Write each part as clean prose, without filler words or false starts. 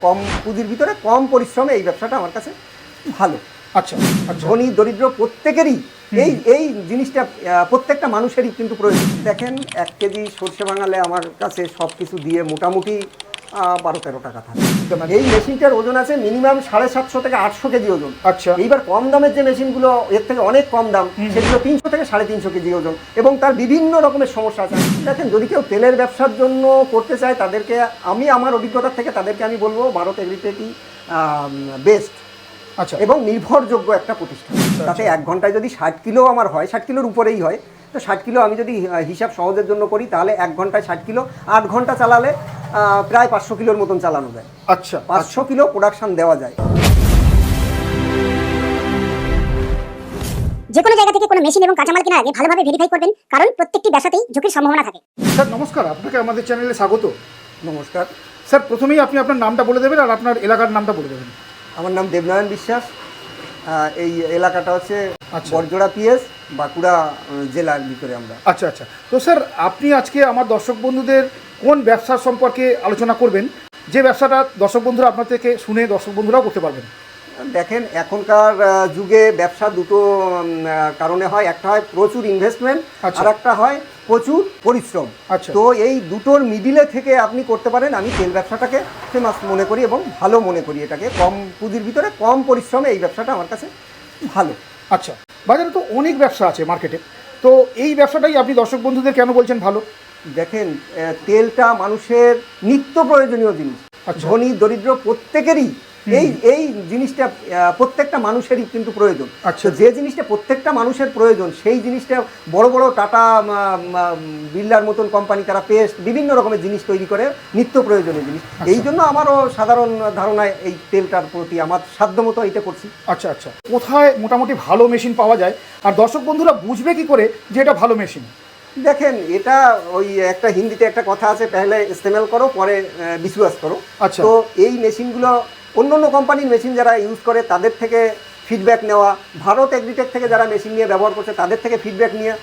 কম পুঁজির ভিতরে কম পরিশ্রমে এই ব্যবসাটা আমার কাছে ভালো। আচ্ছা আচ্ছা ধনী দরিদ্র প্রত্যেকেরই এই এই জিনিসটা প্রত্যেকটা মানুষেরই কিন্তু প্রয়োজন। দেখেন 1 কেজি সর্ষে বাঙালে আমার কাছে সব কিছু দিয়ে মোটামুটি 12-13 টাকা থাকে। এই মেশিনটার ওজন আছে মিনিমাম 750 থেকে 800 কেজি ওজন। আচ্ছা এইবার কম দামের যে মেশিনগুলো এর থেকে অনেক কম দাম, সেগুলো 300 থেকে 350 কেজি ওজন এবং তার বিভিন্ন রকমের সমস্যা আছে। দেখেন, যদি কেউ তেলের ব্যবসার জন্য করতে চায় তাদেরকে আমি আমার অভিজ্ঞতা থেকে তাদেরকে আমি বলবো ভারত এগ্রিটেকই বেস্ট আচ্ছা এবং নির্ভরযোগ্য একটা প্রতিষ্ঠান। তাতে 1 ঘন্টায় যদি 60 কিলো আমার হয়, 60 কিলোর উপরেই হয়, তো 60 কিলো আমি যদি হিসাব সহজের জন্য করি তাহলে 1 ঘন্টায় 60 কিলো, 8 ঘন্টা চালালে প্রায় 500 কিলোর মতন চালানো যায়। আচ্ছা 500 কিলো প্রোডাকশন দেওয়া যায়। যে কোনো জায়গা থেকে কোনো মেশিন এবং কাঁচামাল কেনার আগে ভালোভাবে ভেরিফাই করবেন, কারণ প্রত্যেকটি ব্যবসাতেই ঝুঁকির সম্ভাবনা থাকে। স্যার নমস্কার, আপনাকে আমাদের চ্যানেলে স্বাগত। নমস্কার। স্যার প্রথমেই আপনি আপনার নামটা বলে দেবেন আর আপনার এলাকার নামটা বলে দেবেন। আমার নাম দেবনারায়ণ বিশ্বাস। এই এলাকাটা হচ্ছে আচ্ছা। বরজোড়া পিএস, বাঁকুড়া জেলার ভিতরে আমরা। আচ্ছা আচ্ছা, তো স্যার আপনি আজকে আমার দর্শক বন্ধুদের কোন ব্যবসার সম্পর্কে আলোচনা করবেন, যে ব্যবসাটা দর্শক বন্ধুরা আপনার থেকে শুনে দর্শক বন্ধুরাও করতে পারবেন? দেখেন, এখনকার যুগে ব্যবসা দুটো কারণে হয়। একটা হয় প্রচুর ইনভেস্টমেন্ট, আচ্ছা। আর একটা হয় প্রচুর পরিশ্রম। আচ্ছা। তো এই দুটোর মিডিলে থেকে আপনি করতে পারেন। আমি তেল ব্যবসাটাকে ফেমাস মনে করি এবং ভালো মনে করি। এটাকে কম পুঁজির ভিতরে কম পরিশ্রমে এই ব্যবসাটা আমার কাছে ভালো। আচ্ছা, বাজারে তো অনেক ব্যবসা আছে মার্কেটে, তো এই ব্যবসাটাই আপনি দর্শক বন্ধুদের কেন বলছেন ভালো? দেখেন, তেলটা মানুষের নিত্য প্রয়োজনীয় জিনিস। আচ্ছা। ধনী দরিদ্র প্রত্যেকেরই এই এই জিনিসটা প্রত্যেকটা মানুষেরই কিন্তু প্রয়োজন। আচ্ছা। তো যে জিনিসটা প্রত্যেকটা মানুষের প্রয়োজন, সেই জিনিসটা বড় বড় টাটা বিড়লার মতন কোম্পানি তারা পেস্ট বিভিন্ন রকমের জিনিস তৈরি করে, নিত্য প্রয়োজনীয় জিনিস। এই জন্য আমারও সাধারণ ধারণায় এই তেলটার প্রতি আমার সাধ্যমতো এইটা করছি। আচ্ছা আচ্ছা, কোথায় মোটামুটি ভালো মেশিন পাওয়া যায় আর দর্শক বন্ধুরা বুঝবে কি করে যে এটা ভালো মেশিন? দেখেন, এটা ওই একটা হিন্দিতে একটা কথা আছে, পেহলে ইস্তেমাল করো পরে বিশ্বাস করো। আচ্ছা। তো এই মেশিনগুলো অন্য অন্য কোম্পানির মেশিন যারা ইউজ করে তাদের থেকে ফিডব্যাক নেওয়া, ভারত এগ্রিটেক থেকে যারা মেশিন নিয়ে ব্যবহার করছে তাদের থেকে ফিডব্যাক নিয়ে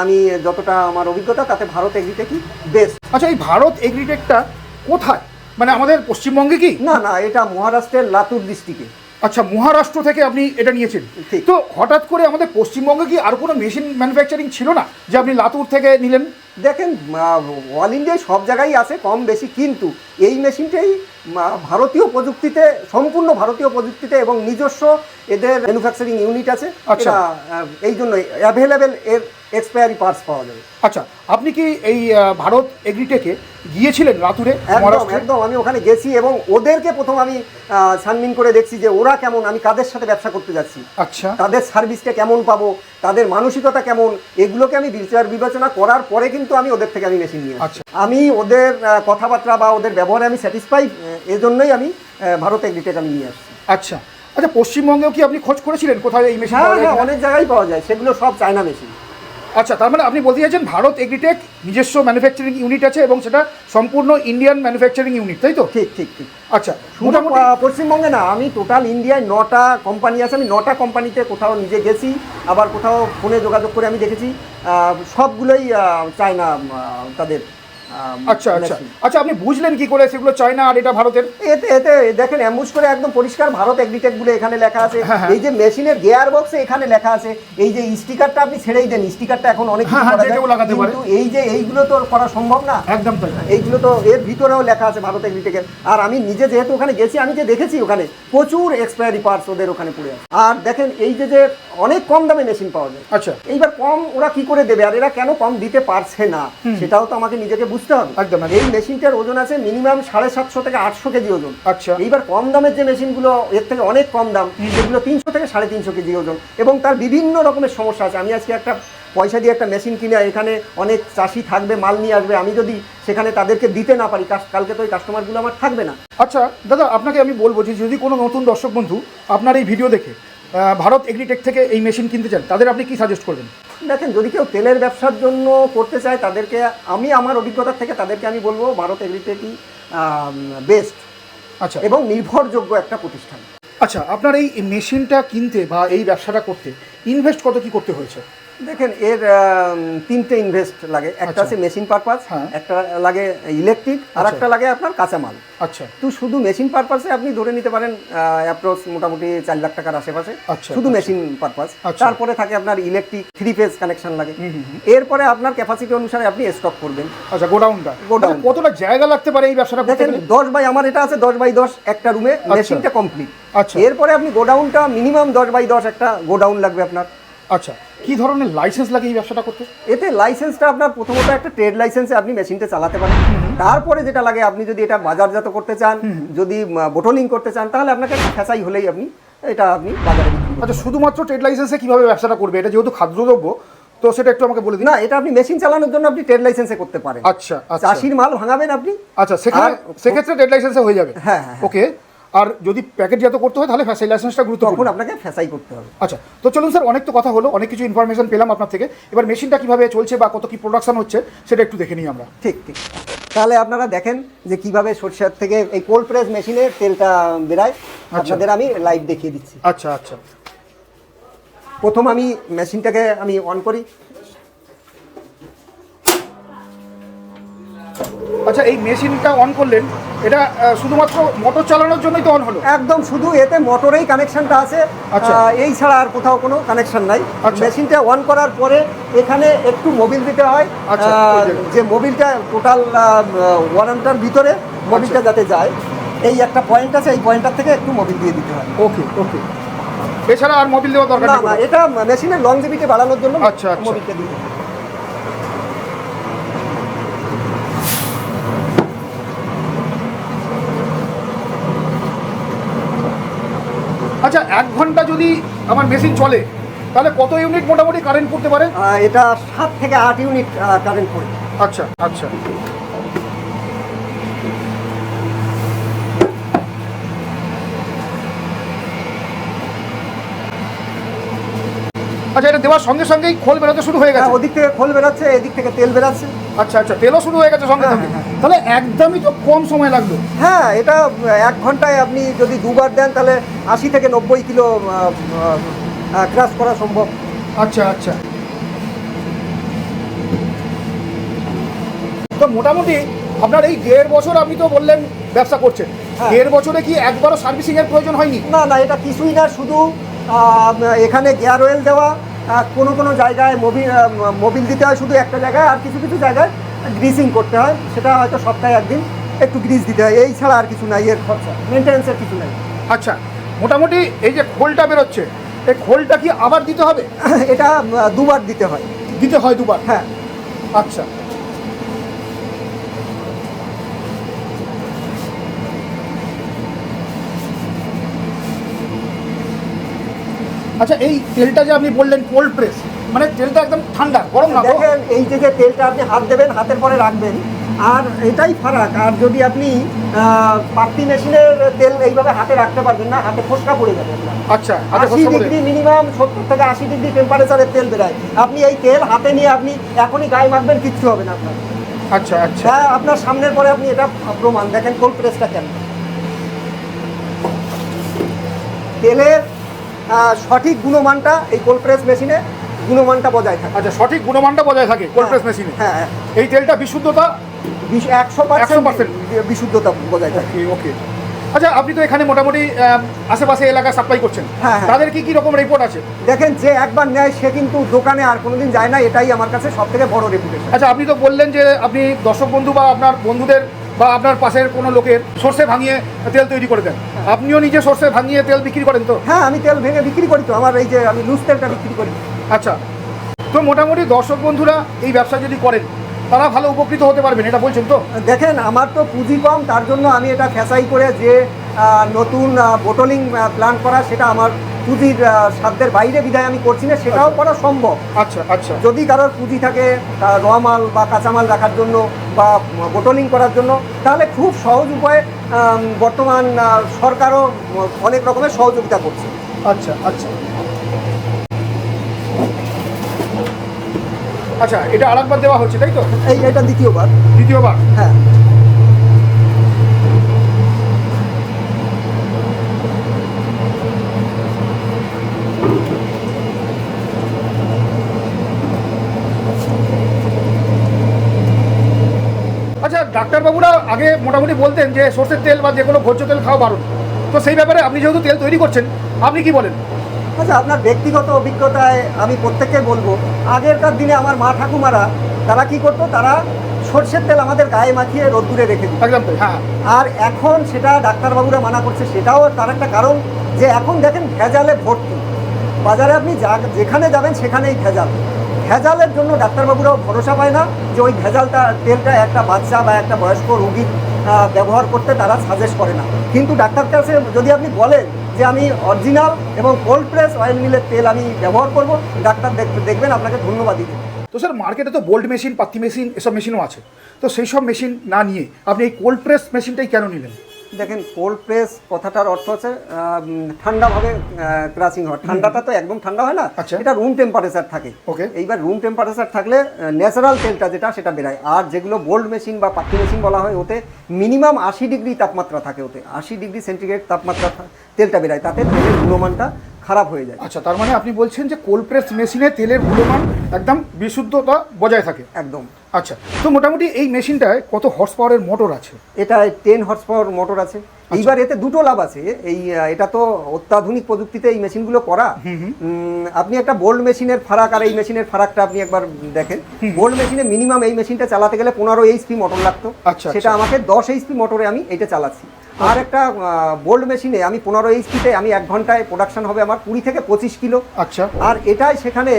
আমি যতটা আমার অভিজ্ঞতা তাতে ভারত এগ্রিটেকই বেস্ট। আচ্ছা, এই ভারত এগ্রিটেকটা কোথায়, মানে আমাদের পশ্চিমবঙ্গে কি? না না, এটা মহারাষ্ট্রের লাতুর ডিস্ট্রিক্টে। আচ্ছা, মহারাষ্ট্র থেকে আপনি এটা নিয়েছেন। ঠিক। তো হঠাৎ করে আমাদের পশ্চিমবঙ্গে কি আর কোনো মেশিন ম্যানুফ্যাকচারিং ছিল না যে আপনি লাতুর থেকে নিলেন? দেখেন, অল ইন্ডিয়ায় সব জায়গায় আছে কম বেশি, কিন্তু এই মেশিনটাই ভারতীয় প্রযুক্তিতে, সম্পূর্ণ ভারতীয় প্রযুক্তিতে এবং নিজস্ব এদের ম্যানুফ্যাকচারিং ইউনিট আছে। আচ্ছা। এই জন্যই অ্যাভেলেবেল এর এক্সপায়ারি পার্টস পাওয়া যাবে। আচ্ছা, আপনি কি এই ভারত এগ্রিটেকে গিয়েছিলেন লাতুরে? একদম একদম, আমি ওখানে গেছি এবং ওদেরকে প্রথম আমি ছানবিন করে দেখছি যে ওরা কেমন, আমি কাদের সাথে ব্যবসা করতে যাচ্ছি, আচ্ছা। তাদের সার্ভিসটা কেমন পাবো, তাদের মানসিকতা কেমন, এগুলোকে আমি বিচার বিবেচনা করার পরে কিন্তু আমি ওদের থেকে আমি মেশিন নিয়ে আচ্ছা। আমি ওদের কথাবার্তা বা ওদের ব্যবহারে আমি স্যাটিসফাই, এজন্যই আমি ভারত এগ্রিটেক আমি নিয়ে আসছি। আচ্ছা আচ্ছা, পশ্চিমবঙ্গেও কি আপনি খোঁজ করেছিলেন কোথায় এই মেশিন? হ্যাঁ হ্যাঁ, অনেক জায়গায় পাওয়া যায়, সেগুলো সব চায়না মেশিন। আচ্ছা, তার মানে আপনি বলতে চাইছেন ভারত এগ্রিটেক নিজস্ব ম্যানুফ্যাকচারিং ইউনিট আছে এবং সেটা সম্পূর্ণ ইন্ডিয়ান ম্যানুফ্যাকচারিং ইউনিট, তাই তো? ঠিক ঠিক ঠিক। আচ্ছা, শুধু মোটামুটি পশ্চিমবঙ্গে না, আমি টোটাল ইন্ডিয়ায় 9টা কোম্পানি আছে। আমি 9টা কোম্পানিতে কোথাও নিজে গেছি, আবার কোথাও ফোনে যোগাযোগ করে আমি দেখেছি, সবগুলোই চায়না তাদের। আচ্ছা আচ্ছা আচ্ছা, আপনি বুঝলেন কি করে সেগুলো চায়না আর এটা ভারতের? এতে এতে দেখেন, অ্যাম্বুশ করে একদম পরিষ্কার ভারত এগ্রিটেক বলে এখানে লেখা আছে। হ্যাঁ, হ্যাঁ। এই যে মেশিনের গিয়ার বক্সে এখানে লেখা আছে। এই যে স্টিকারটা আপনি ছেড়েই দেন, স্টিকারটা এখন অনেক কিছু হ্যাঁ, হ্যাঁ, করা যায়, যে কেউ লাগাতে পারে। কিন্তু এই যে এইগুলো তো করা সম্ভব না। একদম তাই। এইগুলো তো এর ভিতরেও লেখা আছে ভারত এগ্রিটেকের। আর আমি নিজে যেহেতু ওখানে গেছি, আমি যে দেখেছি ওখানে প্রচুর এক্সপায়ারি পার্টস ওদের ওখানে পড়ে আছে। আর দেখেন, এই যে যে অনেক কম দামে মেশিন পাওয়া যায়। আচ্ছা। এইবার কম ওরা কি করে দেবে, আর এরা কেন কম দিতে পারছে না, সেটাও তো আমাকে নিজেকে বুঝতে হবে। একদম। এই মেশিনটার ওজন আছে মিনিমাম 750 থেকে 800 কেজি ওজন। আচ্ছা। এইবার কম দামের যে মেশিনগুলো এর থেকে অনেক কম দাম, সেগুলো 300 থেকে 350 কেজি ওজন এবং তার বিভিন্ন রকমের সমস্যা আছে। আমি আজকে একটা পয়সা দিয়ে একটা মেশিন কিনে, এখানে অনেক চাষি থাকবে, মাল নিয়ে আসবে, আমি যদি সেখানে তাদেরকে দিতে না পারি, কালকে তো ওই কাস্টমারগুলো আমার থাকবে না। আচ্ছা দাদা, আপনাকে আমি বলবো যে যদি কোনো নতুন দর্শক বন্ধু আপনার এই ভিডিও দেখে ভারত এগ্রিটেক থেকে এই মেশিন কিনতে চান, তাদের আপনি কি সাজেস্ট করবেন? দেখেন, যদি কেউ তেলের ব্যবসার জন্য করতে চায় তাদেরকে আমি আমার অভিজ্ঞতা থেকে তাদেরকে আমি বলবো ভারত এগ্রিটেকই বেস্ট। আচ্ছা। এবং নির্ভরযোগ্য একটা প্রতিষ্ঠান। আচ্ছা, আপনার এই মেশিনটা কিনতে বা এই ব্যবসাটা করতে ইনভেস্ট কত কি করতে হয়েছে? দেখেন এর তিনটে ইনভেস্ট লাগে, একটা আচ্ছা। আছে মেশিন পারপাস, হ্যাঁ। একটা লাগে ইলেকট্রিক, আর আচ্ছা। একটা লাগে আপনার কাঁচামাল। আচ্ছা তো শুধু মেশিন পারপাসে আপনি ধরে নিতে পারেন অ্যাপ্রক্স মোটামুটি 4 লাখ টাকার আশেপাশে, আচ্ছা, শুধু আচ্ছা। Machine purpose. আচ্ছা। তারপরে থাকে আপনার ইলেকট্রিক 3 ফেজ কানেকশন লাগে। এরপরে আপনার ক্যাপাসিটি অনুসারে আপনি স্টক করবেন। আচ্ছা, গোডাউনটা গোডাউন। আচ্ছা, কতটা জায়গা লাগতে পারে এই ব্যবসাটা করতে দেখেন গেলে? 10 বাই, আমার এটা আছে 10 বাই 10 একটা রুমে, মেশিনটা কমপ্লিট। আচ্ছা। এরপরে আপনি গোডাউনটা মিনিমাম 10 বাই 10 একটা গোডাউন লাগবে আপনার। আচ্ছা, কি ধরনের লাইসেন্স লাগে এই ব্যবসাটা করতে? এতে লাইসেন্সটা আপনার প্রথমত একটা ট্রেড লাইসেন্সে আপনি মেশিনটা চালাতে পারেন। তারপরে যেটা লাগে, আপনি যদি এটা বাজারজাত করতে চান, যদি বোটলিং করতে চান, তাহলে আপনাকে একটা ফ্যাসাই হলেই আপনি এটা আপনি বাজারে বিক্রি করতে আচ্ছা, শুধুমাত্র ট্রেড লাইসেন্সে কিভাবে ব্যবসাটা করবে? এটা যেহেতু খাদ্যদ্রব্য, তো সেটা একটু আমাকে বলে দিন। পারেন। না, এটা আপনি মেশিন চালানোর জন্য আপনি ট্রেড লাইসেন্সে করতে পারেন। আচ্ছা আচ্ছা চাষির মাল ভাঙাবেন আপনি। আচ্ছা, সেক্ষেত্রে ট্রেড লাইসেন্সে হয়ে যাবে। হ্যাঁ, হ্যাঁ। ওকে। আর যদি প্যাকেটজাত করতে হয় তাহলে ফ্যাসাই লাইসেন্সটা গুরুত্বপূর্ণ। তখন আপনাকে ফ্যাসাই করতে হবে। আচ্ছা, তো চলুন স্যার, অনেক তো কথা হলো, অনেক কিছু ইনফরমেশন পেলাম আপনার থেকে। এবার মেশিনটা কিভাবে চলছে বা কত কি প্রোডাকশন হচ্ছে সেটা একটু দেখে নিই আমরা। ঠিক ঠিক। তাহলে আপনারা দেখেন যে কিভাবে সরষের থেকে এই কোল্ড প্রেস মেশিনে তেলটা বেরায়। আপনাদের আমি লাইভ দেখিয়ে দিচ্ছি। আচ্ছা আচ্ছা প্রথম আমি মেশিনটাকে আমি অন করি। আচ্ছা, এই মেশিনটা অন করলেন, এটা শুধুমাত্র মোটর চালানোর জন্যই তো অন হলো? একদম শুধু এতে মোটরেই কানেকশনটা আছে। আচ্ছা। এই ছাড়া আর কোথাও কোনো কানেকশন নাই। আচ্ছা। মেশিনটা অন করার পরে এখানে একটু মোবিল দিতে হয়। আচ্ছা, ওই জায়গায়। যে মোবিলটা টোটাল ওয়ারেন্টার ভিতরে মোবিলটা যাতে যায়, এই একটা পয়েন্ট আছে, এই পয়েন্টটার থেকে একটু মোবিল দিয়ে দিতে হয়। ওকে ওকে। এছাড়া আর মোবিল দেওয়ার দরকার না নেই না, কোনো? এটা মেশিনের লংজিভিটি বাড়ানোর জন্য আচ্ছা, আচ্ছা। মোবিলটা দিতে হয়। আচ্ছা, 1 ঘন্টা যদি আমার মেশিন চলে তাহলে কত ইউনিট মোটামুটি কারেন্ট করতে পারে? এটা 7 থেকে 8 ইউনিট কারেন্ট পড়ে। আচ্ছা আচ্ছা। আচ্ছা, এটা দেওয়ার সঙ্গে সঙ্গেই খোল বেরোতে শুরু হয়ে গেছে? ওদিক থেকে খোল বেরাচ্ছে, এদিক থেকে তেল বেরাচ্ছে। আচ্ছা আচ্ছা, তেলও শুরু হয়ে গেছে সঙ্গে সঙ্গে? তাহলে একদমই তো কম সময় লাগলো। হ্যাঁ, এটা 1 ঘন্টায় আপনি যদি দুবার দেন তাহলে 80 থেকে 90 কিলো ক্রাশ করা সম্ভব। আচ্ছা আচ্ছা। তো মোটামুটি আপনার এই 1.5 বছর আপনি তো বললেন ব্যবসা করছেন, হ্যাঁ। 1.5 বছরে কি একবারও সার্ভিসিং এর প্রয়োজন হয়নি? না না, এটা কিছুই না, শুধু এখানে গিয়ার অয়েল দেওয়া, কোনো কোনো জায়গায় মোবিল দিতে হয় শুধু একটা জায়গায়, আর কিছু কিছু জায়গায় গ্রিসিং করতে হয়, সেটা হয়তো সপ্তাহে একদিন একটু গ্রিস দিতে হয়। এই ছাড়া আর কিছু নাই, এর খরচা মেনটেন্যান্সের কিছু নাই। আচ্ছা, মোটামুটি এই যে খোলটা বেরোচ্ছে, এই খোলটা কি আবার দিতে হবে? এটা 2বার দিতে হয়। দিতে হয় 2বার? হ্যাঁ। আচ্ছা। আচ্ছা, এই তেলটা যে আপনি বললেন কোল্ড প্রেস, মানে তেলটা একদম ঠান্ডা, গরম না? দেখেন, এই যে তেলটা আপনি হাত দেবেন, হাতের পরে রাখবেন, আর এটাই ফারাক। আর যদি আপনি পাত্তি মেশিনের তেল এইভাবে হাতে রাখতে পারবেন না, হাতে ফোসকা পড়ে যাবে আপনার। আচ্ছা, 80 ডিগ্রি মিনিমাম 70 থেকে 80 ডিগ্রি টেম্পারেচারের তেল বেরায়। আপনি এই তেল হাতে নিয়ে আপনি এখনই গায়ে মাখবেন, কিচ্ছু হবে না আপনার। আচ্ছা আচ্ছা। হ্যাঁ, আপনার সামনের পরে আপনি এটা প্রমাণ দেখেন কোল্ড প্রেসটা কেন। তেলের সঠিক গুণমানটা এই কোল্ড প্রেস মেশিনে গুণমানটা বজায় থাকে। আচ্ছা, সঠিক গুণমানটা বজায় থাকে কোল্ড প্রেস মেশিনে? হ্যাঁ হ্যাঁ। এই তেলটা বিশুদ্ধতা 100% বিশুদ্ধতা বজায় থাকে। ওকে ওকে। আচ্ছা, আপনি তো এখানে মোটামুটি আশেপাশে এলাকায় সাপ্লাই করছেন, হ্যাঁ, হ্যাঁ। তাদের কি রকম রিপোর্ট আছে? দেখেন, যে একবার নেয় সে কিন্তু দোকানে আর কোনোদিন যায় না, এটাই আমার কাছে সবথেকে বড় রেপুটেশন। আচ্ছা, আপনি তো বললেন যে আপনি দর্শক বন্ধু বা আপনার বন্ধুদের বা আপনার পাশের কোনো লোকের সর্ষে ভাঙিয়ে তেল তৈরি করে দেন, আপনিও নিজে সর্ষে ভাঙিয়ে তেল বিক্রি করেন তো? হ্যাঁ, আমি তেল ভেঙে বিক্রি করি তো, আমার এই যে আমি লুজ তেলটা বিক্রি করি। আচ্ছা, তো মোটামুটি দর্শক বন্ধুরা এই ব্যবসা যদি করেন তারা ভালো উপকৃত হতে পারবেন, এটা বলছেন তো? দেখেন, আমার তো পুঁজি কম, তার জন্য আমি এটা ফ্যাসাই করে যে নতুন বোটলিং প্ল্যান করা, সেটা আমার পুঁজির সাধ্যের বাইরে বিধায় আমি করছি না, সেটাও করা সম্ভব। আচ্ছা আচ্ছা। যদি কারোর পুঁজি থাকে র মাল বা কাঁচামাল রাখার জন্য বা বোটলিং করার জন্য, তাহলে খুব সহজ উপায়ে বর্তমান সরকারও অনেক রকমের সহযোগিতা করছে। আচ্ছা আচ্ছা আচ্ছা। এটা আরেকবার দেওয়া হচ্ছে তাই তো? এটা দ্বিতীয়বার। দ্বিতীয়বার? হ্যাঁ। ডাক্তারবাবুরা আগে মোটামুটি বলতেন যে সর্ষের তেল বা যে কোনো ভোজ্য তেল খাওয়া বারণ, তো সেই ব্যাপারে আপনি যেহেতু তেল তৈরি করছেন আপনি কি বলেন? আচ্ছা, আপনার ব্যক্তিগত অভিজ্ঞতায় আমি প্রত্যেককে বলবো, আগেরকার দিনে আমার মা ঠাকুমারা তারা কি করতো, তারা সর্ষের তেল আমাদের গায়ে মাখিয়ে রোদ্দুরে রেখে দিত। একদম তাই, হ্যাঁ। আর এখন সেটা ডাক্তারবাবুরা মানা করছে, সেটাও তার একটা কারণ যে এখন দেখেন ভেজালে ভর্তি। বাজারে আপনি যেখানে যাবেন সেখানেই ভেজাল। ভেজালের জন্য ডাক্তারবাবুরাও ভরসা পায় না যে ওই ভেজালটা তেলটা একটা বাচ্চা বা একটা বয়স্ক রোগীর ব্যবহার করতে তারা সাজেস্ট করে না। কিন্তু ডাক্তার কাছে যদি আপনি বলেন যে আমি অরিজিনাল এবং কোল্ড প্রেস অয়েল মিলের তেল আমি ব্যবহার করব, ডাক্তার দেখবেন আপনাকে ধন্যবাদই দেবেন। তো স্যার মার্কেটে তো বোল্ড মেশিন, পাত্তি মেশিন এসব মেশিনও আছে, তো সেই সব মেশিন না নিয়ে আপনি এই কোল্ড প্রেস মেশিনটাই কেন নিলেন? দেখেন, কোল্ড প্রেস কথাটার অর্থ হচ্ছে ঠান্ডাভাবে ক্রাশিং হয়। ঠান্ডাটা তো একদম ঠান্ডা হয় না, আচ্ছা। এটা রুম টেম্পারেচার থাকে। ওকে। এইবার রুম টেম্পারেচার থাকলে ন্যাচারাল তেলটা যেটা সেটা বেরায়। আর যেগুলো বোল্ড মেশিন বা পাত্তি মেশিন বলা হয়, ওতে মিনিমাম 80 ডিগ্রি তাপমাত্রা থাকে, ওতে 80 ডিগ্রি সেন্টিগ্রেড তাপমাত্রা তেলটা বেরায়, তাতে তেলের গুণমানটা খারাপ হয়ে যায়। আচ্ছা, তার মানে আপনি বলছেন যে কোল্ড প্রেস মেশিনে তেলের গুণমান একদম বিশুদ্ধতা বজায় থাকে। একদম। আচ্ছা, তো মোটামুটি এই মেশিনটায় কত হর্স পাওয়ারের মোটর আছে? এটা 10 হর্স পাওয়ার মোটর আছে। এইবার এতে দুটো লাভ আছে। এটা তো অত্যাধুনিক প্রযুক্তিতে এই মেশিনগুলো করা। আপনি একটা বোল্ড মেশিনের ফারাক আর এই মেশিনের ফারাকটা আপনি একবার দেখেন। বোল্ড মেশিনে মিনিমাম এই মেশিনটা চালাতে গেলে 15 এইচপি মোটর লাগতো, আচ্ছা, সেটা আমাকে 10 এইচপি মোটরে আমি এটা চালাচ্ছি। আর একটা বোল্ড মেশিনে আমি 15 এইচপিতে আমি 1 ঘন্টায় প্রোডাকশন হবে আমার 20 থেকে 25 কিলো। আচ্ছা। আর এটাই সেখানে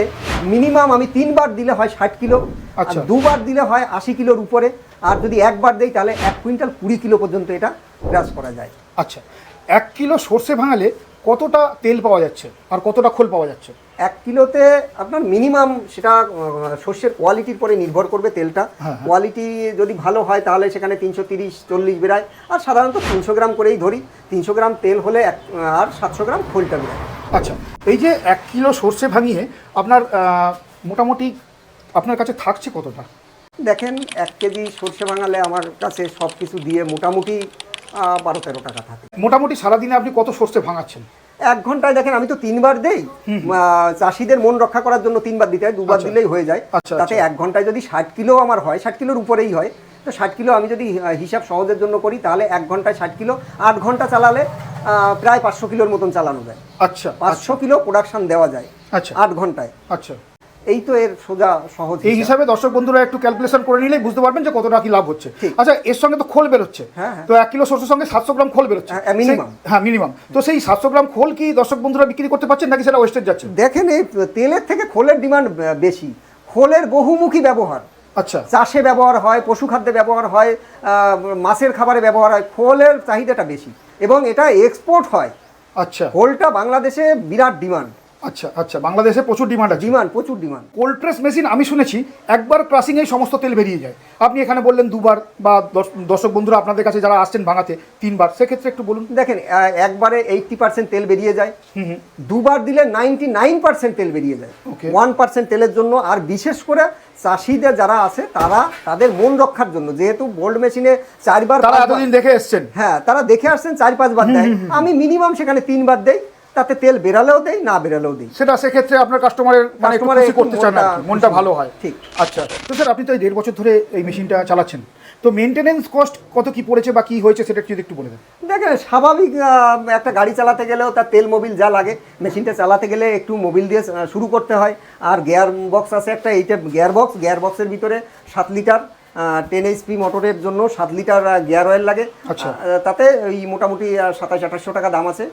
মিনিমাম আমি 3 বার দিলে হয় 60 কিলো, আর আচ্ছা। 2 বার দিলে হয় 80 কিলোর উপরে, আর যদি 1 বার দেই তাহলে 1 কুইন্টাল 20 কিলো পর্যন্ত এটা ক্রাশ করা যায়। আচ্ছা, 1 কিলো সর্ষে ভাঙালে কতটা তেল পাওয়া যাচ্ছে আর কতটা খোল পাওয়া যাচ্ছে? 1 কিলোতে আপনার মিনিমাম সেটা শস্যের কোয়ালিটির পরে নির্ভর করবে তেলটা। কোয়ালিটি যদি ভালো হয় তাহলে সেখানে 330-40 বেরায়, আর সাধারণত 300 গ্রাম করেই ধরি। 300 গ্রাম তেল হলে আর 700 গ্রাম খোলটা বেরায়। আচ্ছা, এই যে 1 কিলো সর্ষে ভাঙিয়ে আপনার মোটামুটি আপনার কাছে থাকছে কতটা? দেখেন, 1 কেজি সর্ষে ভাঙালে আমার কাছে সব কিছু দিয়ে মোটামুটি 12-13 টাকা থাকে। মোটামুটি সারাদিনে আপনি কত সর্ষে ভাঙাচ্ছেন? 1 ঘন্টায় দেখেন আমি তো 3 বার দেই। চাষিদের মন রক্ষা করার জন্য 3 বার দিতে হয়, 2 বার দিলেই হয়ে যায়। আচ্ছা, তাতে 1 ঘন্টায় যদি 60 কিলো আমার হয়, 60 কিলোর উপরেই হয়, তো 60 কিলো আমি যদি হিসাব সহজের জন্য করি তাহলে 1 ঘন্টায় 60 কিলো, 8 ঘন্টা চালালে প্রায় 500 কিলোর মতন চালানো যায়। আচ্ছা, 500 কিলো প্রোডাকশন দেওয়া যায় আচ্ছা 8 ঘন্টায়। আচ্ছা, এই তো এর সোজা সহজ এই হিসাবে দর্শক বন্ধুরা একটু ক্যালকুলেশন করে নিলেই বুঝতে পারবেন যে কতটা কি লাভ হচ্ছে। ঠিক। আচ্ছা, এর সঙ্গে তো খোল বেরোচ্ছে। হ্যাঁ। তো 1 কিলো সর্ষের সঙ্গে 700 গ্রাম খোল বেরোচ্ছে মিনিমাম। হ্যাঁ, মিনিমাম। তো সেই 700 গ্রাম খোল কি দর্শক বন্ধুরা বিক্রি করতে পারছেন নাকি সেটা ওয়েস্টেজ যাচ্ছে? দেখেন, এই তেলের থেকে খোলের ডিমান্ড বেশি। খোলের বহুমুখী ব্যবহার, আচ্ছা, চাষে ব্যবহার হয়, পশু খাদ্যে ব্যবহার হয়, মাছের খাবারে ব্যবহার হয়। খোলের চাহিদাটা বেশি এবং এটা এক্সপোর্ট হয়। আচ্ছা, খোলটা বাংলাদেশে বিরাট ডিমান্ড। আচ্ছা, আচ্ছা, বাংলাদেশে প্রচুর ডিমান্ড আছে। প্রচুর ডিমান্ড। কোল্ড প্রেস মেশিন আমি শুনেছি একবার ক্রাসিংয়েই সমস্ত তেল বেরিয়ে যায়। আপনি এখানে বললেন 2 বার, বা দর্শক বন্ধুরা আপনাদের কাছে যারা আসছেন ভাঙাতে 3 বার, সেক্ষেত্রে একটু বলুন। দেখেন, একবারে 80% তেল বেরিয়ে যায়। 2 বার দিলে 99% তেল বেরিয়ে যায়। 1% তেলের জন্য। আর বিশেষ করে চাষিদের যারা আছে তাদের মন রক্ষার জন্য, যেহেতু বোল্ড মেশিনে 4 বার, তারা এতদিন দেখে এসছেন, হ্যাঁ, তারা দেখে আসছেন 4-5 বার দেয়, আমি মিনিমাম সেখানে 3 বার দেই, তাতে তেল বেরালেও দেই, না বেরালেও দেই। সেটা সেক্ষেত্রে আপনার কাস্টমারের মানে একটু খুশি করতে চান আর কি, মনটা ভালো হয়। ঠিক। আচ্ছা, তো স্যার আপনি তো এই 1.5 বছর ধরে এই মেশিনটা চালাচ্ছেন, তো মেনটেনেন্স কস্ট কত কি পড়েছে বা কি হয়েছে সেটা যদি একটু বলে দেন। দেখেন, স্বাভাবিক একটা গাড়ি চালাতে গেলেও তার তেল মোবিল যা লাগে, মেশিনটা চালাতে গেলে একটু মোবিল দিয়ে শুরু করতে হয়। আর গিয়ার বক্স আছে একটা, এইটা গিয়ার বক্সের ভিতরে 7 লিটার 10 এইচপি মোটরের জন্য 7 লিটার গিয়ার অয়েল লাগে। আচ্ছা। তাতে ওই মোটামুটি 2700-2800 টাকা দাম আছে।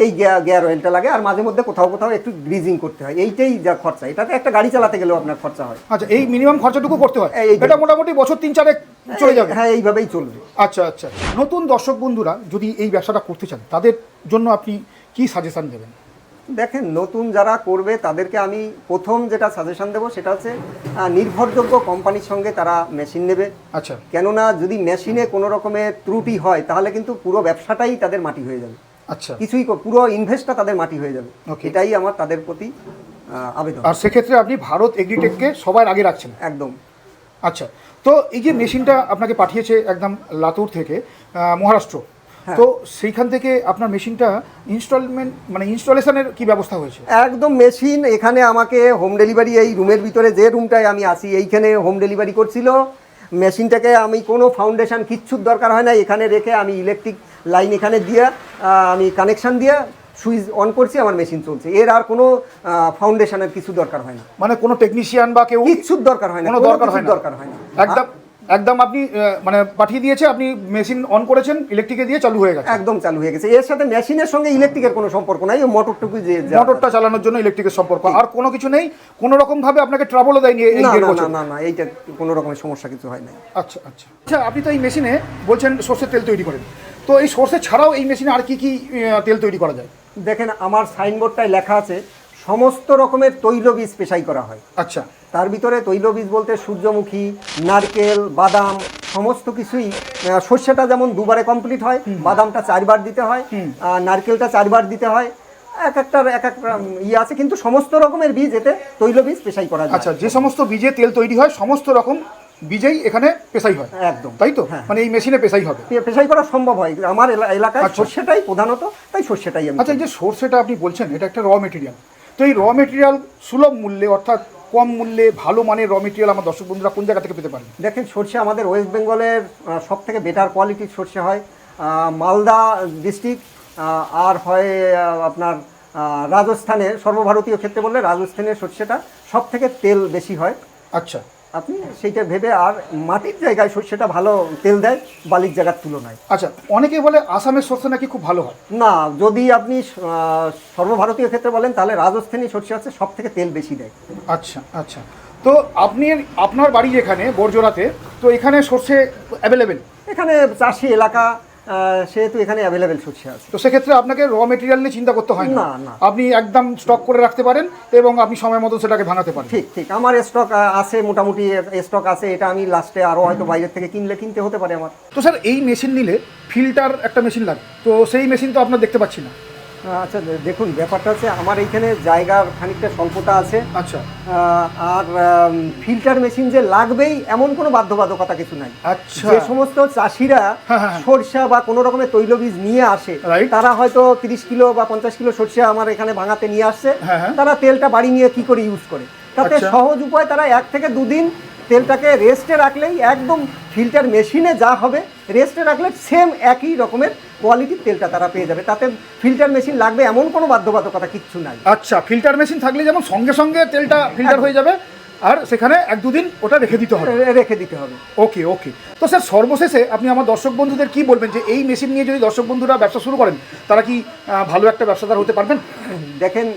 এই গিয়ার অয়েলটা লাগে, আর মাঝে মধ্যে কোথাও কোথাও একটু গ্রিজিং করতে হয়। এইটাই যা খরচা, এটাতে একটা গাড়ি চালাতে গেলেও আপনার খরচা হয়। আচ্ছা, এই মিনিমাম খরচাটুকু করতে হয়, এইটা। এটা মোটামুটি বছর 3-4 চলে যাবে। হ্যাঁ, এইভাবেই চলবে। আচ্ছা, আচ্ছা, নতুন দর্শক বন্ধুরা যদি এই ব্যবসাটা করতে চান তাদের জন্য আপনি কি সাজেশন দেবেন? দেখেন, নতুন যারা করবে তাদেরকে আমি প্রথম যেটা সাজেশন দেবো সেটা হচ্ছে নির্ভরযোগ্য কোম্পানির সঙ্গে তারা মেশিন নেবে। আচ্ছা, কেননা যদি মেশিনে কোনো রকমের ত্রুটি হয় তাহলে কিন্তু পুরো ব্যবসাটাই তাদের মাটি হয়ে যাবে। আচ্ছা, পুরো ইনভেস্টটা তাদের মাটি হয়ে যাবে। Okay. এটাই আমার তাদের প্রতি আবেদন। আর সেক্ষেত্রে আপনি ভারত এগ্রিটেককে সবার আগে রাখছেন। একদম। আচ্ছা, তো এই যে মেশিনটা আপনাকে পাঠিয়েছে একদম লাতুর থেকে মহারাষ্ট্র, হ্যাঁ। তো সেইখান থেকে আপনার মেশিনটা ইনস্টলেশনের কি ব্যবস্থা হয়েছে? একদম মেশিন এখানে আমাকে হোম ডেলিভারি, এই রুমের ভিতরে যে রুমটায় আমি আছি এইখানে হোম ডেলিভারি করছিল। মেশিনটাকে আমি কোনো ফাউন্ডেশন কিচ্ছুর দরকার হয় না, এখানে রেখে আমি ইলেকট্রিক লাইন এখানে দিয়ে আমি কানেকশান দিয়ে সুইচ অন করছি, আমার মেশিন চলছে। এর আর কোনো ফাউন্ডেশনের কিছু দরকার হয় না, মানে কোনো টেকনিশিয়ান বা কেউ কিচ্ছুর দরকার হয় না, কোনো দরকার হয় না। দরকার হয় না। একদম একদম আপনি মানে পাঠিয়ে দিয়েছে, আপনি মেশিন অন করেছেন, ইলেকট্রিকে দিয়ে চালু হয়ে গেছে। একদম চালু হয়ে গেছে। এর সাথে মেশিনের সঙ্গে ইলেকট্রিকের কোনো সম্পর্ক নাই, ওই মোটরটুকু যে মোটরটা চালানোর জন্য ইলেকট্রিকের সম্পর্ক, আর কোনো কিছু নেই, কোনো রকম ভাবে আপনাকে ট্রাবলও দেয়নি এই না 1.5 না বছর? না না, এইটা কোনো রকমের সমস্যা কিছু হয় না। আচ্ছা আচ্ছা আচ্ছা, আপনি তো এই মেশিনে বলছেন সর্ষের তেল তৈরি করেন, তো এই সর্ষে ছাড়াও এই মেশিনে আর কি কি তেল তৈরি করা যায়? দেখেন, আমার সাইনবোর্ডটায় লেখা আছে সমস্ত রকমের তৈলবীজ পেশাই করা হয়। আচ্ছা, তার ভিতরে তৈলবীজ বলতে সূর্যমুখী, নারকেল, বাদাম সমস্ত কিছুই। সর্ষেটা যেমন দুবারে কমপ্লিট হয়, বাদামটা 4 বার দিতে হয়, নারকেলটা 4 বার দিতে হয়, এক একটা ইয়ে আছে, কিন্তু সমস্ত রকমের বীজ এতে তৈলবীজ পেশাই করা যায়। আচ্ছা, যে সমস্ত বীজে তেল তৈরি হয় সমস্ত রকম বীজেই এখানে পেশাই হয়? একদম তাই তো, হ্যাঁ। মানে এই মেশিনে পেশাই হবে, পেশাই করা সম্ভব হয় আমার এলাকায়। আচ্ছা। সর্ষেটাই প্রধানত, তাই সর্ষেটাই আমি আচ্ছা, এই যে সর্ষেটা আপনি বলছেন এটা একটা র মেটেরিয়াল, তো এই র মেটেরিয়াল সুলভ মূল্যে অর্থাৎ কম মূল্যে ভালো মানের র মেটেরিয়াল আমার দর্শক বন্ধুরা কোন জায়গা থেকে পেতে পারেন? দেখেন, সর্ষে আমাদের ওয়েস্ট বেঙ্গলের সব থেকে বেটার কোয়ালিটির সর্ষে হয় মালদা ডিস্ট্রিক্ট, আর হয় আপনার রাজস্থানের, সর্বভারতীয় ক্ষেত্রে বললে রাজস্থানের সর্ষেটা সব থেকে তেল বেশি হয়। আচ্ছা আপনি সেইটা ভেবে, আর মাটির জায়গায় সর্ষেটা ভালো তেল দেয় বালির জায়গার তুলনায়। আচ্ছা, অনেকে বলে আসামের সর্ষে নাকি খুব ভালো হয়। না, যদি আপনি সর্বভারতীয় ক্ষেত্রে বলেন তাহলে রাজস্থানী সর্ষে হচ্ছে সব থেকে তেল বেশি দেয়। আচ্ছা আচ্ছা, তো আপনার বাড়ি যেখানে বড়জোড়াতে, তো এখানে সর্ষে অ্যাভেলেবেল? এখানে চাষি এলাকা, সেহেতু এখানে অ্যাভেলেবেল সর্ষে আছে। তো সেক্ষেত্রে আপনাকে র মেটেরিয়াল নিয়ে চিন্তা করতে হয় না, না। আপনি একদম স্টক করে রাখতে পারেন এবং আপনি সময় মতো সেটাকে ভাঙাতে পারেন। ঠিক ঠিক, আমার স্টক আছে, মোটামুটি স্টক আছে। এটা আমি লাস্টে আরও হয়তো বাইরের থেকে কিনতে হতে পারে আমার। তো স্যার, এই মেশিন নিলে ফিল্টার একটা মেশিন লাগে, তো সেই মেশিন তো আপনার দেখতে পাচ্ছি না। আচ্ছা, দেখুন, ব্যাপারটা হচ্ছে আমার এইখানে জায়গার খানিকটা স্বল্পতা আছে। আচ্ছা আর ফিল্টার মেশিন যে লাগবেই এমন কোনো বাধ্যবাধকতা কিছু নাই। আচ্ছা, যে সমস্ত চাষিরা হ্যাঁ, হ্যাঁ। সরষা বা কোনো রকমের তৈলবীজ নিয়ে আসে, Right. তারা হয়তো 30 কিলো বা 50 কিলো সরষা আমার এখানে ভাঙাতে নিয়ে আসছে, হ্যাঁ, হ্যাঁ। তারা তেলটা বাড়ি নিয়ে কি করে ইউজ করে, তাতে আচ্ছা। সহজ উপায়, তারা 1 থেকে 2 দিন তেলটাকে রেস্টে রাখলেই একদম ফিল্টার মেশিনে যা হবে রেস্টে রাখলে সেম একই রকমের কোয়ালিটির তেলটা তারা পেয়ে যাবে। তাতে ফিল্টার মেশিন লাগবে এমন কোনো বাধ্যবাধকতা কিচ্ছু নাই। আচ্ছা, ফিল্টার মেশিন থাকলে যেমন সঙ্গে সঙ্গে তেলটা ফিল্টার হয়ে যাবে, আর সেখানে 1-2 দিন ওটা রেখে দিতে হবে। রেখে দিতে হবে। ওকে ওকে, তো স্যার সর্বশেষে আপনি আমার দর্শক বন্ধুদের কি বলবেন, যে এই মেশিন নিয়ে যদি দর্শক বন্ধুরা ব্যবসা শুরু করেন, তারা কি ভালো একটা ব্যবসাদার হতে পারবেন? দেখেন,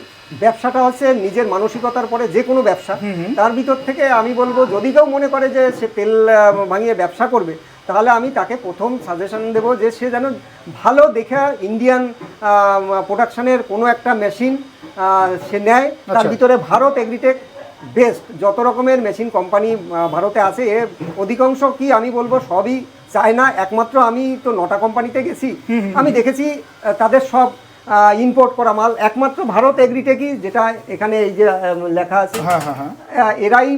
ব্যবসাটা হচ্ছে নিজের মানসিকতার পরে যে কোনো ব্যবসা। তার ভিতর থেকে আমি বলবো, যদি কেউ মনে করে যে সে তেল ভাঙিয়ে ব্যবসা করবে, তাহলে আমি তাকে প্রথম সাজেশন দেবো যে সে যেন ভালো দেখে ইন্ডিয়ান প্রোডাকশনের কোনো একটা মেশিন সে নেয়। তার আচ্ছা। ভিতরে ভারত এগ্রিটেক বেস্ট যত রকমের মেশিন কোম্পানি ভারতে আছে, এর অধিকাংশ কি আমি বলবো সবই চায়না। একমাত্র আমি তো 9টা কোম্পানিতে গেছি, আমি দেখেছি তাদের সব ইম্পোর্ট করা মাল একমাত্র ভারত এগ্রিটেকই, যেটা এখানে এই যে লেখা আছে, হ্যাঁ হ্যাঁ হ্যাঁ, এরাই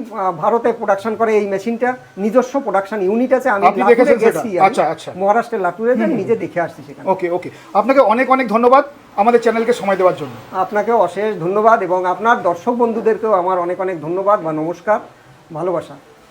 ভারতে প্রোডাকশন করে এই মেশিনটা। নিজস্ব প্রোডাকশন ইউনিট আছে। আমি আপনি লাটুরে দেখেছেন সেটা? গেছি, আচ্ছা, আচ্ছা। মহারাষ্ট্রের লাটুরে যাই, নিজে দেখে আসছি সেখানে। ওকে ওকে, আপনাকে অনেক অনেক ধন্যবাদ আমাদের চ্যানেলকে সময় দেওয়ার জন্য। আপনাকেও অশেষ ধন্যবাদ, এবং আপনার দর্শক বন্ধুদেরকেও আমার অনেক অনেক ধন্যবাদ বা নমস্কার, ভালোবাসা।